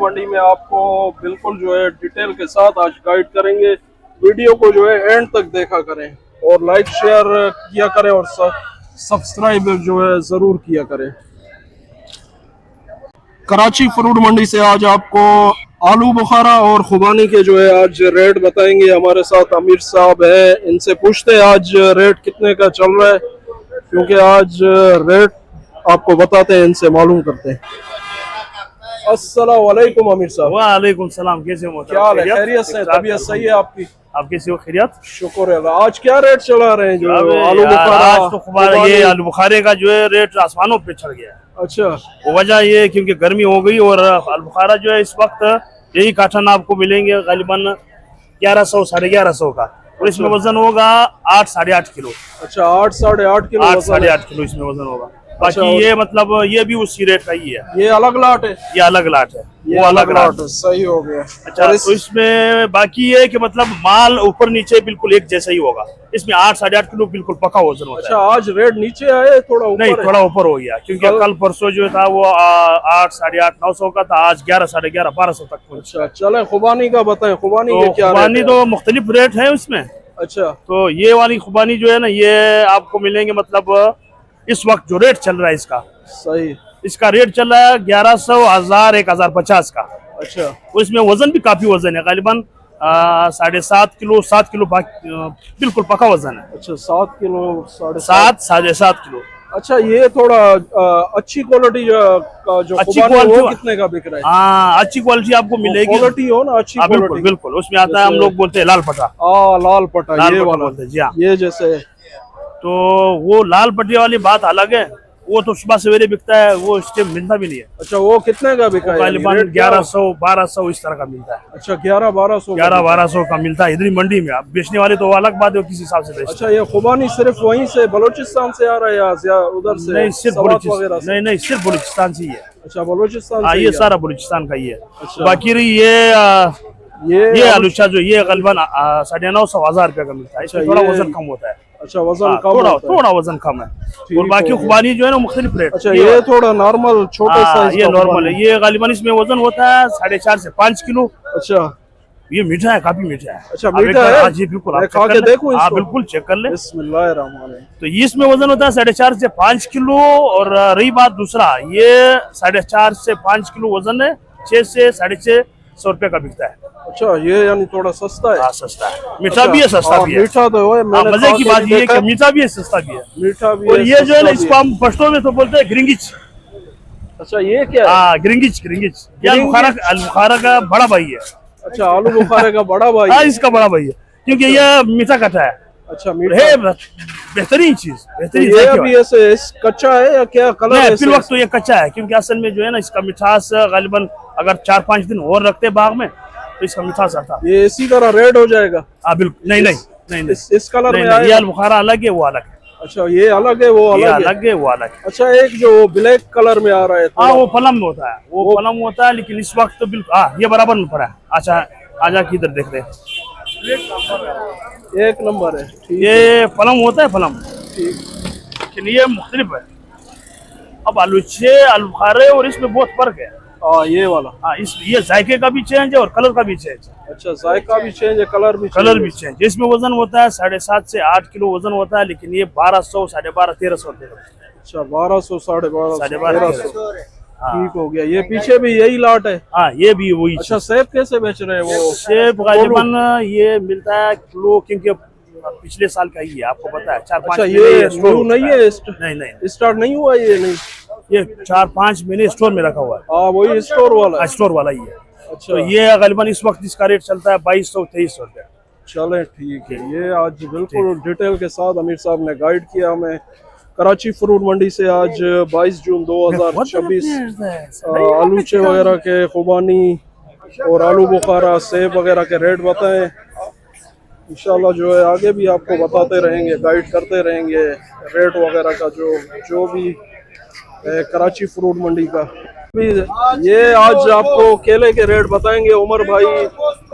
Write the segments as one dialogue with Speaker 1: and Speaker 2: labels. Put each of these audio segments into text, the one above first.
Speaker 1: मंडी में आपको बिल्कुल जो है डिटेल के साथ आज गाइड करेंगे। वीडियो को जो है एंड तक देखा करें और लाइक शेयर किया करें और सब्सक्राइब जो है ज़रूर किया करें। कराची फ्रूट मंडी से आज आपको आलू बुखारा और खुबानी के जो है आज रेट बताएंगे। हमारे साथ अमीर साहब है, इनसे पूछते हैं आज रेट कितने का चल रहा है, क्योंकि आज रेट आपको बताते हैं, इनसे मालूम करते हैं। अस्सलाम वालेकुम अमीर साहब।
Speaker 2: वालेकुम सलाम, कैसे हो?
Speaker 1: क्या हाल है? खैरियत से? तबीयत सही है आपकी?
Speaker 2: आप कैसे हो? खैरियत,
Speaker 1: शुक्र है अल्लाह। आज क्या रेट चला रहे हैं जो आलू बुखारा?
Speaker 2: आज तो खुबानी, ये आलू बुखारे का जो है रेट आसमानों पे चढ़ गया है।
Speaker 1: अच्छा,
Speaker 2: वो वजह ये क्योंकि गर्मी हो गई और आलू बुखारा जो है इस वक्त यही काटन आपको मिलेंगे गालिबन 1100 साढ़े 1100 का, और इसमें वजन होगा 8 साढ़े 8 किलो।
Speaker 1: अच्छा, 8 साढ़े 8 किलो?
Speaker 2: 8 साढ़े 8 किलो इसमें वजन होगा। बाकी ये मतलब ये भी उसी रेट का ही है।
Speaker 1: ये अलग लाट है?
Speaker 2: ये अलग लाट है,
Speaker 1: ये
Speaker 2: वो अलग लाट
Speaker 1: है। सही हो गया।
Speaker 2: अच्छा, तो इसमें बाकी ये कि मतलब माल ऊपर नीचे बिल्कुल एक जैसा ही होगा। इसमें 8 साढ़े 8 किलो बिल्कुल पका वजन होता है।
Speaker 1: अच्छा, आज रेट नीचे आए थोड़ा ऊपर?
Speaker 2: नहीं, थोड़ा ऊपर हो गया क्योंकि कल परसों जो था वो 8 साढ़े 8 900 का था, आज 11 साढ़े 11 1200 तक पहुंचा।
Speaker 1: अच्छा, चले खुबानी का बताएं। खुबानी के क्या?
Speaker 2: खुबानी तो मुख्तलिफ रेट है उसमें।
Speaker 1: अच्छा,
Speaker 2: तो ये वाली खुबानी जो है ना, ये आपको मिलेंगे मतलब इस वक्त जो रेट चल रहा है इसका,
Speaker 1: सही,
Speaker 2: इसका रेट चल रहा है 1100 1000 1050 का।
Speaker 1: अच्छा,
Speaker 2: और इसमें वजन भी काफी वजन है, गालिबन 7.5 किलो 7 किलो बिल्कुल पका वजन है।
Speaker 1: अच्छा, 7 किलो
Speaker 2: 7 साढ़े 7 किलो।
Speaker 1: अच्छा, ये थोड़ा अच्छी क्वालिटी का जो
Speaker 2: अच्छी
Speaker 1: खुबानी
Speaker 2: क्वालिटी
Speaker 1: वो कितने का बिक रहा है?
Speaker 2: हाँ, अच्छी क्वालिटी आपको मिलेगी।
Speaker 1: क्वालिटी हो ना अच्छी
Speaker 2: बिल्कुल
Speaker 1: क्वालिटी।
Speaker 2: बिल्कुल, उसमें आता है, हम लोग बोलते हैं लाल पटा।
Speaker 1: लाल पटा,
Speaker 2: लाल
Speaker 1: ये
Speaker 2: पटा
Speaker 1: वाला
Speaker 2: बोलते हैं जी। हाँ,
Speaker 1: ये जैसे
Speaker 2: तो वो लाल पट्टी वाली बात अलग है, वो तो सुबह सवेरे बिकता है, वो इस टाइम मिलता भी नहीं है।
Speaker 1: अच्छा, वो कितने का बिका है?
Speaker 2: गालिबन 1100 1200 इस तरह का मिलता है।
Speaker 1: अच्छा, 11-1200
Speaker 2: 11-1200 का मिलता है इधर मंडी में। आप बेचने वाले तो वो अलग बात है, किस हिसाब से बेचते
Speaker 1: अच्छा, ये खुबानी सिर्फ वहीं से बलोचिस्तान से आ रहा है या उधर से?
Speaker 2: नहीं, सिर्फ
Speaker 1: वगैरह से?
Speaker 2: नहीं, सिर्फ बलूचिस्तान से ही है।
Speaker 1: अच्छा, बलोचिस्तान
Speaker 2: हाँ,
Speaker 1: से
Speaker 2: ये
Speaker 1: ही
Speaker 2: सारा बलूचिस्तान का ही है।
Speaker 1: अच्छा।
Speaker 2: बाकी रही ये आलूचा जो ये गालिबन 950 1000 रुपये का मिलता है। इसमें थोड़ा वजन कम होता है।
Speaker 1: अच्छा, वजन कम
Speaker 2: थोड़ा वजन कम है। और बाकी खुबानी जो है ना मुख्तलिफ रेट।
Speaker 1: अच्छा, ये थोड़ा नॉर्मल छोटे साइज
Speaker 2: ये नॉर्मल है। ये गालिबन इसमें वजन होता है 4.5 से 5 किलो।
Speaker 1: अच्छा,
Speaker 2: ये मीठा है, काफी मीठा है।
Speaker 1: अच्छा, मीठा है?
Speaker 2: जी बिल्कुल,
Speaker 1: मैं खा के देखूं इसको?
Speaker 2: बिल्कुल चेक कर ले।
Speaker 1: बिस्मिल्लाहिर्रहमानिर्रहीम।
Speaker 2: तो ये इसमें वजन होता है 4.5 से 5 किलो। और रही बात दूसरा, ये 4.5 से 5 किलो वजन है, 6 से 650 रुपए का बिकता है।
Speaker 1: अच्छा, ये यानी थोड़ा सस्ता है?
Speaker 2: हाँ, सस्ता है। मीठा भी है, सस्ता भी है।
Speaker 1: मीठा तो है, मैंने
Speaker 2: मजे की बात ये है कि मीठा भी है, सस्ता भी है।
Speaker 1: मीठा भी
Speaker 2: और
Speaker 1: है,
Speaker 2: ये जो है ना,
Speaker 1: सस्ता
Speaker 2: इसको हम पश्तो में तो बोलते हैं ग्रिंगिच।
Speaker 1: अच्छा, ये क्या है?
Speaker 2: हाँ, ग्रिंगिच। ये आलू बुखारा का बड़ा भाई है।
Speaker 1: अच्छा, आलू बुखारे का बड़ा भाई?
Speaker 2: हाँ, इसका बड़ा भाई है क्योंकि ये मीठा कटा है।
Speaker 1: अच्छा,
Speaker 2: है बेहतरीन चीज, बेहतरीन।
Speaker 1: ये अभी ऐसे कच्चा है या क्या कलर है?
Speaker 2: फिर वक्त तो ये कच्चा है क्योंकि असल में जो है ना, इसका मिठास गालिबन अगर 4-5 दिन और रखते बाग में तो इसका मिठास आता है।
Speaker 1: ये इसी तरह रेड हो जाएगा?
Speaker 2: हाँ बिल्कुल। नहीं,
Speaker 1: इस कलर में
Speaker 2: ये आलू बुखारा अलग है, वो अलग है।
Speaker 1: अच्छा, ये अलग है, वो
Speaker 2: अलग है, वो अलग है।
Speaker 1: अच्छा, एक जो ब्लैक कलर में आ रहा है?
Speaker 2: हाँ, वो पलम में होता है, वो पलम होता है, लेकिन इस वक्त तो बिल्कुल हाँ, ये बराबर में पड़ा है। अच्छा, आजा किधर देख रहे हैं,
Speaker 1: एक नंबर है।
Speaker 2: ये पलम होता है, पलम।
Speaker 1: ठीक,
Speaker 2: लेकिन ये मुख्तलिफ है। अब आलू बुखारे और इसमें बहुत फर्क है।
Speaker 1: ये वाला? हाँ,
Speaker 2: ये जायके का भी चेंज है और कलर का भी चेंज है।
Speaker 1: अच्छा, जायका भी चेंज है, कलर भी
Speaker 2: चेंज। इसमें वजन होता है 7.5 से 8 किलो वजन होता है, लेकिन ये 1200 1250 1300 रुपए।
Speaker 1: अच्छा, 1200 1250
Speaker 2: 1300।
Speaker 1: ठीक हो गया। ये पीछे भी यही लाट है?
Speaker 2: हाँ, ये भी वही।
Speaker 1: अच्छा, सेब कैसे बेच रहे हैं? वो
Speaker 2: सेब गालिबन ये मिलता है किलो, क्योंकि पिछले साल का ही है, आपको पता है। 4-5
Speaker 1: अच्छा, ये स्टोर नहीं है?
Speaker 2: नहीं,
Speaker 1: स्टार्ट नहीं हुआ ये? नहीं,
Speaker 2: ये 4-5 महीने स्टोर में रखा हुआ है।
Speaker 1: हाँ, वही स्टोर वाला?
Speaker 2: स्टोर वाला ही है।
Speaker 1: अच्छा,
Speaker 2: तो ये गालिबन इस वक्त इसका रेट चलता है 2200-2300 रुपए।
Speaker 1: चले, ठीक है। ये आज बिल्कुल डिटेल के साथ अमीर साहब ने गाइड किया हमें। कराची फ्रूट मंडी से आज 22 जून 2026 आलूचे वगैरह के, खुबानी और आलू बुखारा, सेब वगैरह के रेट बताएं। इंशाल्लाह जो है आगे भी आपको बताते रहेंगे, गाइड करते रहेंगे रेट वगैरह का, जो भी है कराची फ्रूट मंडी का। ये आज आपको केले के रेट बताएंगे उमर भाई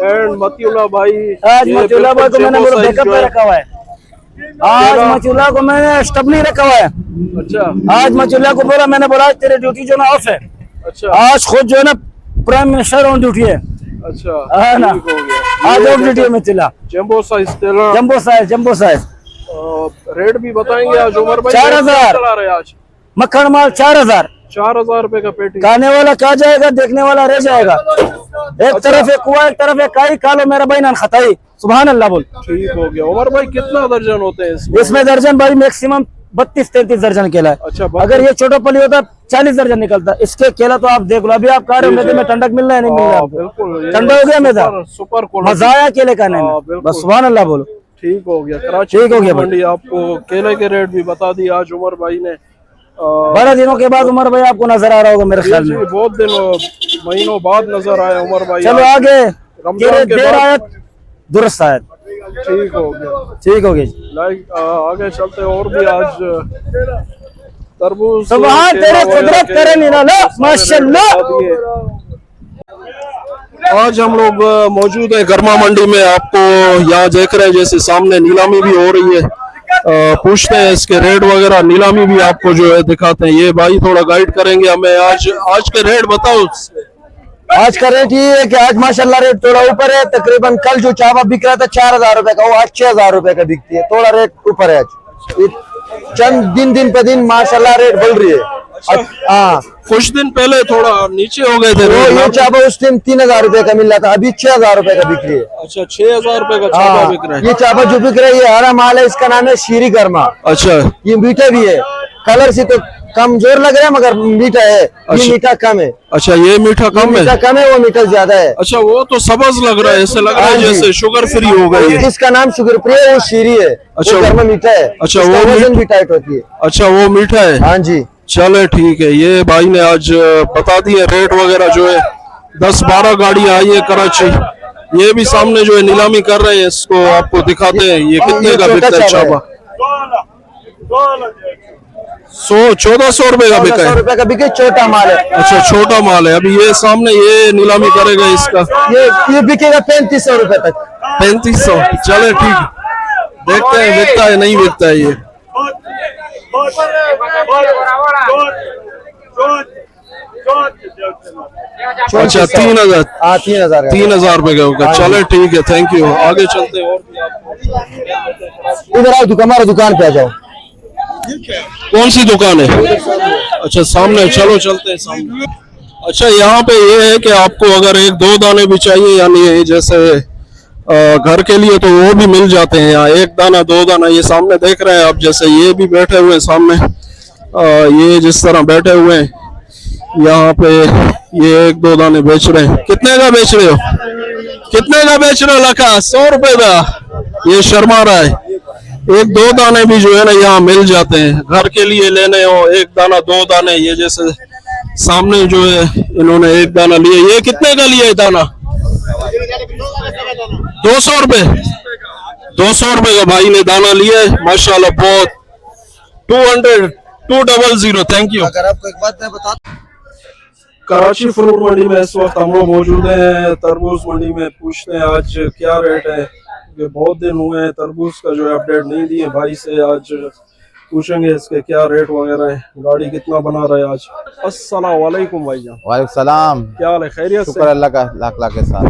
Speaker 1: एंड मतीउल्लाह भाई।
Speaker 3: आज मतीउल्लाह भाई को मैंने बैकअप पे रखा हुआ है। आज मतीउल्लाह को मैंने स्टबनी रखा हुआ है।
Speaker 1: अच्छा,
Speaker 3: आज मतीउल्लाह को बोला, मैंने बोला तेरे ड्यूटी जो ना ऑफ है।
Speaker 1: अच्छा,
Speaker 3: आज खुद जो है ना प्राइम मिनिस्टर ऑन ड्यूटी है।
Speaker 1: अच्छा
Speaker 3: हाँ ना,
Speaker 1: ठीक हो गया।
Speaker 3: आज
Speaker 1: ये
Speaker 3: ऑन ड्यूटी में चला।
Speaker 1: जंबो साइज तेला
Speaker 3: जम्बो साइज
Speaker 1: रेट भी बताएंगे आज उमर भाई?
Speaker 3: 4,000
Speaker 1: चला रहे आज
Speaker 3: मक्खन माल 4,000।
Speaker 1: 4,000 रुपए का पेटी।
Speaker 3: खाने वाला खा जाएगा, देखने वाला रह जाएगा। एक तरफ एक कुआ, एक तरफ एक काई, खा लो मेरा भाई नान खताई। सुभान अल्लाह बोल।
Speaker 1: ठीक हो गया। उमर भाई कितना दर्जन होते हैं
Speaker 3: इसमें दर्जन भाई मैक्सिमम 32-33 दर्जन केला है।
Speaker 1: अच्छा
Speaker 3: अगर ये छोटा पली होता 40 दर्जन निकलता। इसके केला तो आप देख लो, अभी आप खा रहे हो, मैदे में ठंडक मिल रहा है नहीं मिल रहा?
Speaker 1: बिल्कुल
Speaker 3: ठंडा हो गया मैदा,
Speaker 1: सुपर
Speaker 3: मजा आया केले खाने में। बस सुभान अल्लाह बोलो।
Speaker 1: ठीक हो गया। कराची
Speaker 3: ठीक हो गया
Speaker 1: मंडी आपको केले के रेट भी बता दिए आज उमर भाई ने।
Speaker 3: 12 दिनों के बाद उमर भाई आपको नजर आ रहा होगा मेरे ख्याल में।
Speaker 1: बहुत दिनों महीनों बाद नजर आया उमर भाई।
Speaker 3: चलो आगे,
Speaker 1: रमजान के
Speaker 3: देर
Speaker 1: बाद
Speaker 3: आयत दुरुस्त आयत।
Speaker 1: ठीक हो गया।
Speaker 3: ठीक हो गया।
Speaker 1: लाइक आगे चलते और भी आज तरबूज
Speaker 3: सुभान तेरे कुदरत करे निराला माशाल्लाह।
Speaker 1: आज हम लोग मौजूद है गर्मा मंडी में। आपको यहाँ देख रहे हैं जैसे सामने नीलामी भी हो रही है। पूछते हैं इसके रेट वगैरह, नीलामी भी आपको जो है दिखाते हैं। ये भाई थोड़ा गाइड करेंगे हमें। आज के रेट बताओ।
Speaker 3: आज का रेट ये है कि आज माशाल्लाह रेट थोड़ा ऊपर है। तकरीबन कल जो चावल बिक रहा था 4,000 रुपए का, वो आज 6,000 रुपए का बिकती है। थोड़ा रेट ऊपर है आज। चंद दिन पे दिन माशाल्लाह रेट बढ़ रही है। हाँ,
Speaker 1: कुछ दिन पहले थोड़ा नीचे हो गए थे
Speaker 3: वो
Speaker 1: रेट
Speaker 3: ये
Speaker 1: ना?
Speaker 3: चावल उस दिन 3,000 रुपए का मिल रहा था, अभी 6,000 रुपए का बिक रही है।
Speaker 1: अच्छा 6,000 रुपए का चावल
Speaker 3: हाँ,
Speaker 1: बिक रहा है।
Speaker 3: ये चावल जो बिक रही है हरा माल है, इसका नाम है शीरी गर्मा।
Speaker 1: अच्छा
Speaker 3: ये मीठा भी है, कलर से तो कमजोर लग रहा है मगर मीठा है। ये मीठा कम है।
Speaker 1: अच्छा ये मीठा कम है।
Speaker 3: मीठा कम है, वो मीठा ज्यादा है।
Speaker 1: अच्छा वो तो सब्ज लग रहा है, ऐसे लग रहा है
Speaker 3: हाँ जी।
Speaker 1: जैसे शुगर फ्री हो गई है।
Speaker 3: इसका नाम शुगर फ्री है, वो शीरी है।
Speaker 1: अच्छा,
Speaker 3: वो गर्मा मीठा है।
Speaker 1: अच्छा,
Speaker 3: इसका
Speaker 1: वो
Speaker 3: वजन भी टाइट होती है।
Speaker 1: अच्छा वो मीठा है।
Speaker 3: हाँ जी।
Speaker 1: चले ठीक है। ये भाई ने आज बता दिए रेट वगैरह जो है। 10-12 गाड़ियां आई है कराची। ये भी सामने जो है नीलामी कर रहे हैं, इसको आपको दिखाते हैं। ये कितने का बिकता है चाबा? 100-1,400 रुपए का बिका
Speaker 3: 100
Speaker 1: है।
Speaker 3: रुपए का बिके, छोटा माल है।
Speaker 1: अच्छा छोटा माल है। अभी ये सामने ये नीलामी करेगा इसका
Speaker 3: ये बिकेगा 3,500 रुपए तक।
Speaker 1: 3,500। चले ठीक, देखते हैं बिकता है नहीं बिकता है ये। अच्छा 3,000।
Speaker 3: हाँ 3,000
Speaker 1: 3,000 रुपए का होगा। चले ठीक है, थैंक यू। आगे चलते हैं और भी आपको।
Speaker 3: इधर आओ, हमारे दुकान पे आ जाओ।
Speaker 1: कौन सी दुकान है? अच्छा सामने, चलो चलते हैं सामने। अच्छा यहाँ पे ये है कि आपको अगर 1-2 दाने भी चाहिए, यानी जैसे घर के लिए, तो वो भी मिल जाते हैं यहाँ। 1 दाना 2 दाना, ये सामने देख रहे हैं आप। जैसे ये भी बैठे हुए हैं सामने, ये जिस तरह बैठे हुए हैं यहाँ पे, ये 1-2 दाने बेच रहे हैं। कितने का बेच रहे हो? कितने का बेच रहे हो? लखा 100 रुपए का। ये शर्मा रहा है। 1-2 दाने भी जो है ना यहाँ मिल जाते हैं, घर के लिए लेने हो। 1 दाना 2 दाने, ये जैसे सामने जो है इन्होंने 1 दाना लिया। ये कितने का लिया है दाना? 200 रुपए। 200 रुपए का भाई ने दाना लिया है माशाल्लाह। बहुत 200 थैंक यू।
Speaker 3: अगर आपको एक बात मैं बता,
Speaker 1: कराची फ्रूट मंडी में इस वक्त हम लोग मौजूद हैं। तरबूज मंडी में पूछते हैं आज क्या रेट है। ये बहुत दिन हुए हैं तरबूज का जो है अपडेट नहीं दिए भाई से। आज पूछेंगे इसके क्या रेट वगैरह है। गाड़ी कितना बना रहे हैं आज। अस्सलाम वालेकुम भाईजान।
Speaker 4: वालेकुम सलाम।
Speaker 1: क्या हाल है? खैरियत से?
Speaker 4: शुक्र अल्लाह का लाख लाख के साथ।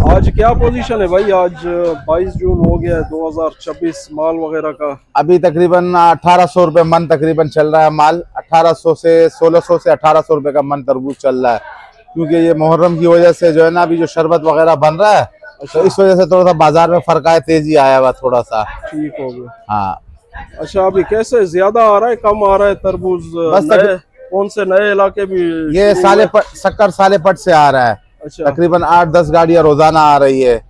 Speaker 1: आज क्या पोजीशन है भाई? आज 22 जून हो गया है 2026। माल वगैरह का
Speaker 4: अभी तकरीबन 1,800 रुपए मन तकरीबन चल रहा है माल। 1,800 से 1,600 से 1,800 रुपए का मन तरबूज चल रहा है, क्योंकि ये मुहर्रम की वजह से जो है ना अभी जो शरबत वगैरह बन रहा है, तो इस वजह से थोड़ा सा बाजार में फर्क आया, तेजी आया हुआ थोड़ा सा।
Speaker 1: ठीक हो गया।
Speaker 4: हाँ
Speaker 1: अच्छा अभी कैसे ज्यादा आ रहा है कम आ रहा है तरबूज?
Speaker 4: बस
Speaker 1: कौन से नए इलाके भी?
Speaker 4: ये शक्कर सालेपट से आ रहा है।
Speaker 1: अच्छा
Speaker 4: तकरीबन 8-10 गाड़ियां रोजाना आ रही है।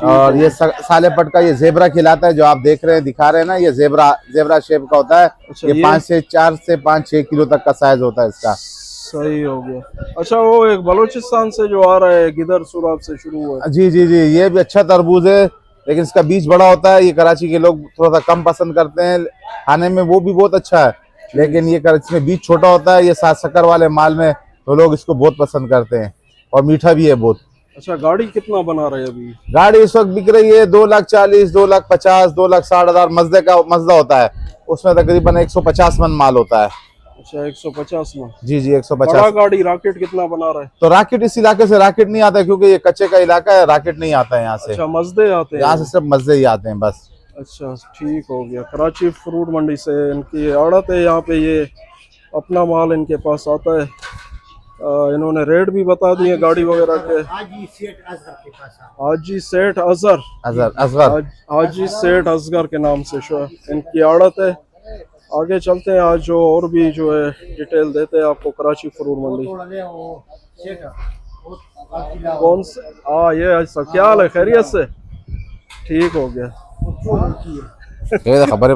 Speaker 4: और ये सालेपट का ये जेबरा खिलाता है, जो आप देख रहे हैं दिखा रहे हैं ना, ये जेबरा शेप का होता है।
Speaker 1: अच्छा,
Speaker 4: ये 4 से 5-6 किलो तक का साइज होता है इसका।
Speaker 1: सही हो गया। अच्छा वो एक बलूचिस्तान से जो आ रहा है, गिदर सुराब से शुरू हुआ है।
Speaker 4: जी जी जी, ये भी अच्छा तरबूज है, लेकिन इसका बीज बड़ा होता है। ये कराची के लोग थोड़ा सा कम पसंद करते हैं खाने में, वो भी बहुत अच्छा है, लेकिन ये इसमें बीज छोटा होता है। ये 7 शक्कर वाले माल में तो लोग इसको बहुत पसंद करते हैं, और मीठा भी है बहुत।
Speaker 1: अच्छा गाड़ी कितना बना रहे हैं अभी?
Speaker 4: गाड़ी इस वक्त बिक रही है 2,40,000, 2,50,000, 2,60,000। मजदा होता है, उसमें तकरीबन 150 मन माल होता है।
Speaker 1: अच्छा 150 में।
Speaker 4: जी जी
Speaker 1: बड़ा
Speaker 4: 150।
Speaker 1: गाड़ी रॉकेट कितना बना रहा है?
Speaker 4: तो रॉकेट इस इलाके से रॉकेट नहीं आता है, क्योंकि ये कच्चे का इलाका है, रॉकेट नहीं आता है यहाँ से।
Speaker 1: अच्छा मजदे आते हैं
Speaker 4: यहाँ से सिर्फ मजे ही आते हैं बस।
Speaker 1: अच्छा ठीक हो गया। कराची फ्रूट मंडी से इनकी आड़त है यहाँ पे, ये अपना माल इनके पास आता है। इन्होंने रेट भी बता दिए गाड़ी वगैरह के। हाजी सेठ अजहर
Speaker 4: असगर
Speaker 1: हाजी सेठ असगर के नाम से इनकी आड़त है। आगे चलते हैं, आज जो और भी जो है डिटेल देते हैं आपको कराची फ्रूट मंडी। कौन से? हाँ ये अच्छा, क्या हाल है, खैरियत से? ठीक हो गया।
Speaker 4: खबर